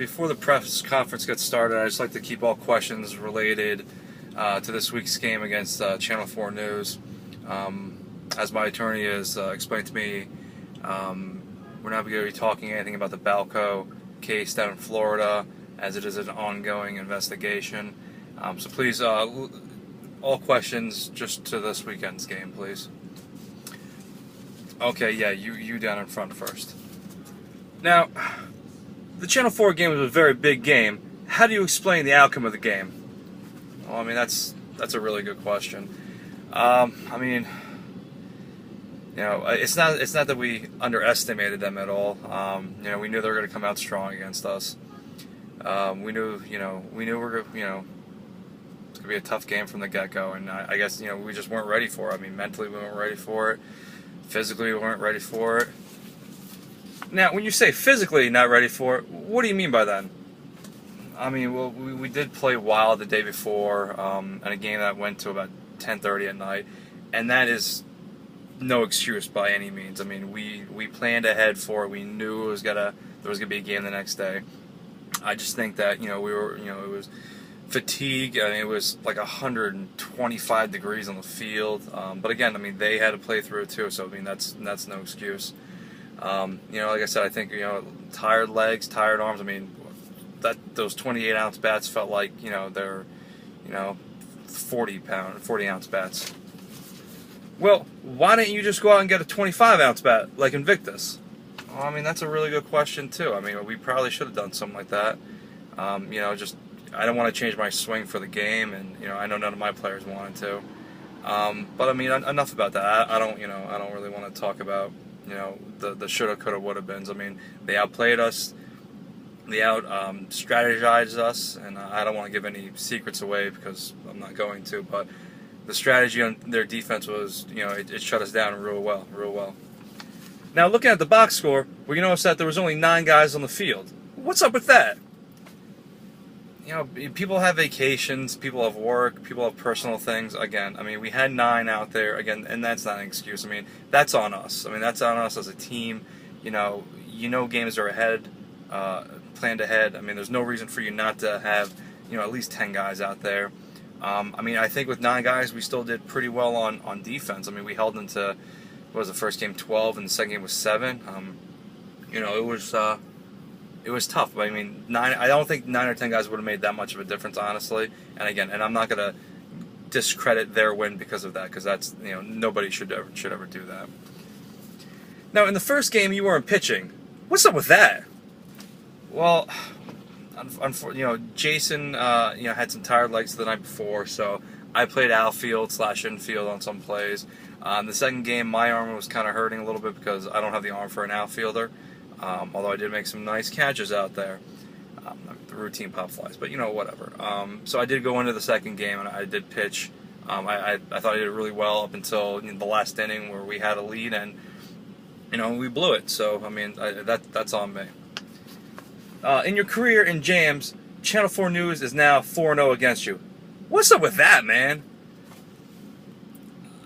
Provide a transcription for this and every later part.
Before the press conference gets started, I'd just like to keep all questions related to this week's game against Channel 4 News. As my attorney has explained to me, we're not going to be talking anything about the Balco case down in Florida, as it is an ongoing investigation. So please, all questions just to this weekend's game, please. Okay, yeah, you down in front first. Now, the Channel 4 game was a very big game. How do you explain the outcome of the game? Well, I mean, that's a really good question. I mean, you know, it's not that we underestimated them at all. You know, we knew they were going to come out strong against us. We knew we're it's going to be a tough game from the get-go, and I guess, you know, we just weren't ready for it. I mean, mentally we weren't ready for it. Physically we weren't ready for it. Now, when you say physically not ready for it, what do you mean by that? I mean, well, we did play wild the day before, in a game that went to about 10:30 at night, and that is no excuse by any means. I mean, we planned ahead for it. We knew there was gonna be a game the next day. I just think that, you know, it was fatigue. I mean, it was like 125 degrees on the field. But again, I mean, they had to play through it too. So I mean, that's no excuse. You know, like I said, I think, you know, tired legs, tired arms. I mean, those 28-ounce bats felt like, you know, they're, you know, 40-ounce bats. Well, why didn't you just go out and get a 25-ounce bat like Invictus? Well, I mean, that's a really good question too. I mean, we probably should have done something like that. You know, just I don't want to change my swing for the game, and, you know, I know none of my players wanted to. But I mean, enough about that. I don't really want to talk about, you know, the shoulda, coulda, woulda beens. I mean, they outplayed us, they strategized us, and I don't want to give any secrets away because I'm not going to. But the strategy on their defense was, you know, it shut us down real well. Now, looking at the box score, well, you notice that there was only 9 guys on the field. What's up with that? You know, people have vacations, people have work, people have personal things. Again, I mean, we had 9 out there, again, and that's not an excuse. I mean, that's on us. I mean, that's on us as a team. You know games are ahead, planned ahead. I mean, there's no reason for you not to have, you know, at least 10 guys out there. I mean, I think with 9 guys, we still did pretty well on defense. I mean, we held them to, what was the first game, 12, and the second game was 7. You know, it was tough. I mean, I don't think 9 or 10 guys would have made that much of a difference, honestly. And again, I'm not going to discredit their win because of that, because that's, you know, nobody should ever do that. Now, in the first game, you weren't pitching. What's up with that? Well, you know, Jason, you know, had some tired legs the night before, so I played outfield/infield on some plays. The second game, my arm was kind of hurting a little bit because I don't have the arm for an outfielder. Although I did make some nice catches out there, the routine pop flies, but, you know, whatever. So I did go into the second game and I did pitch. I thought I did really well up until, you know, the last inning where we had a lead and, you know, we blew it. So I mean, that's on me. In your career in jams, Channel 4 News is now 4-0 against you. What's up with that, man?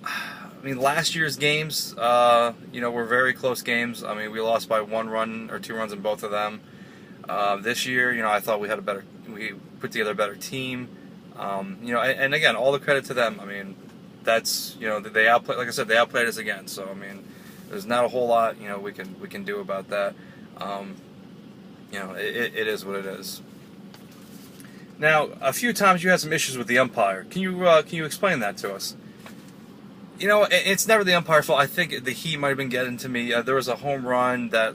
I mean, last year's games, you know, were very close games. I mean, we lost by 1 run or 2 runs in both of them. This year, you know, I thought we put together a better team. You know, and again, all the credit to them. I mean, that's, you know, they outplayed, like I said, they outplayed us again. So I mean, there's not a whole lot, you know, we can do about that. You know, it is what it is. Now, a few times you had some issues with the umpire. Can you explain that to us? You know, it's never the umpire's fault. I think the heat might have been getting to me. There was a home run that,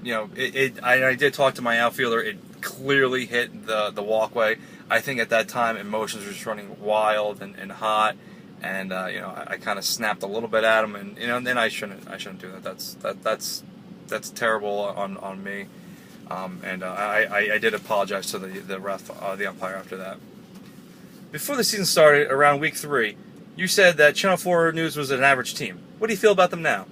you know, I did talk to my outfielder. It clearly hit the walkway. I think at that time emotions were just running wild and hot, and you know, I kind of snapped a little bit at him, and, you know, and then I shouldn't do that. That's terrible on me. And I did apologize to the ref, the umpire, after that. Before the season started, around week 3, you said that Channel 4 News was an average team. What do you feel about them now?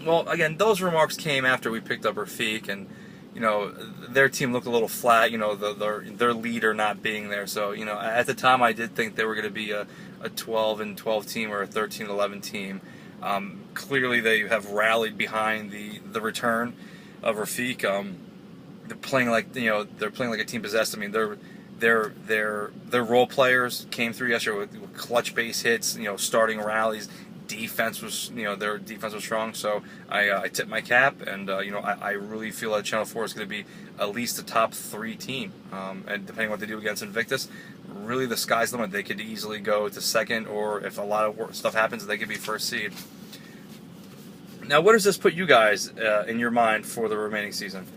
Well, again, those remarks came after we picked up Rafiq, and, you know, their team looked a little flat, you know, their leader not being there. So, you know, at the time I did think they were going to be a 12-12 team or a 13-11 team. Clearly they have rallied behind the return of Rafiq. they're playing like they're playing like a team possessed. I mean, their role players came through yesterday with clutch base hits, starting rallies. Defense was their defense was strong, so I tip my cap, and I really feel that Channel 4 is going to be at least a top 3 team, and depending on what they do against Invictus, really the sky's the limit. They could easily go to second, or if a lot of stuff happens, they could be first seed. Now, what does this put you guys in your mind for the remaining season?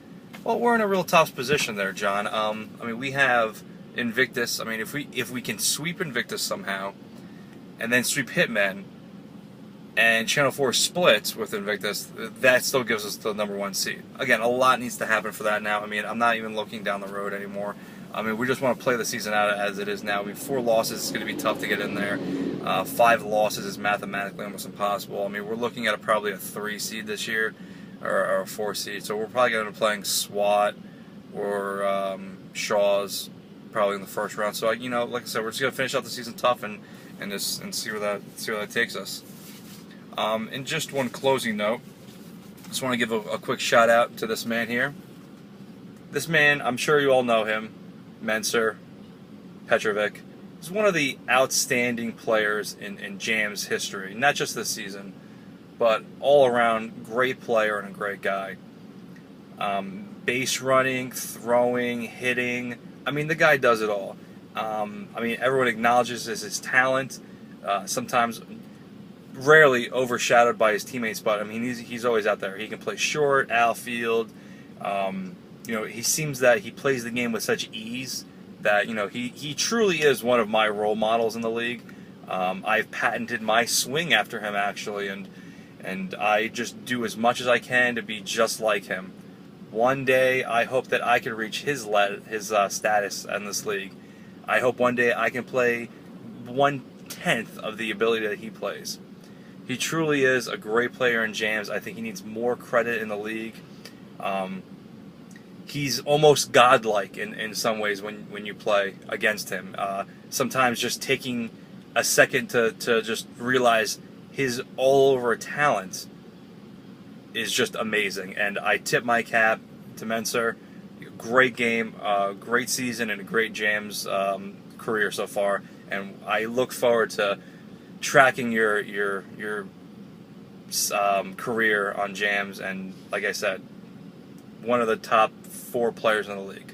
Well, we're in a real tough position there, John. I mean, we have Invictus. I mean, if we can sweep Invictus somehow, and then sweep Hitmen, and Channel 4 splits with Invictus, that still gives us the #1 seed. Again, a lot needs to happen for that now. I mean, I'm not even looking down the road anymore. I mean, we just want to play the season out as it is now. I mean, 4 losses is going to be tough to get in there. 5 losses is mathematically almost impossible. I mean, we're looking at probably a 3 seed this year, or a 4 seed. So we're probably going to be playing SWAT or Shaw's probably in the first round. So like I said, we're just going to finish out the season tough and see where that takes us. And just one closing note, just want to give a quick shout out to this man here. This man, I'm sure you all know him, Mensur Petrovic. He's one of the outstanding players in Jam's history, not just this season, but all around great player and a great guy. Base running, throwing, hitting. I mean, the guy does it all. I mean, everyone acknowledges his talent. Sometimes, rarely overshadowed by his teammates, but I mean, he's always out there. He can play short, outfield. He seems that he plays the game with such ease that he truly is one of my role models in the league. I've patented my swing after him actually, and I just do as much as I can to be just like him. One day, I hope that I can reach his status in this league. I hope one day I can play 1/10 of the ability that he plays. He truly is a great player in Jams. I think he needs more credit in the league. He's almost godlike in some ways when you play against him. Sometimes just taking a second to just realize his all-over talent is just amazing. And I tip my cap to Mensur. Great game, great season, and a great Jams career so far. And I look forward to tracking your career on Jams, and like I said, one of the top 4 players in the league.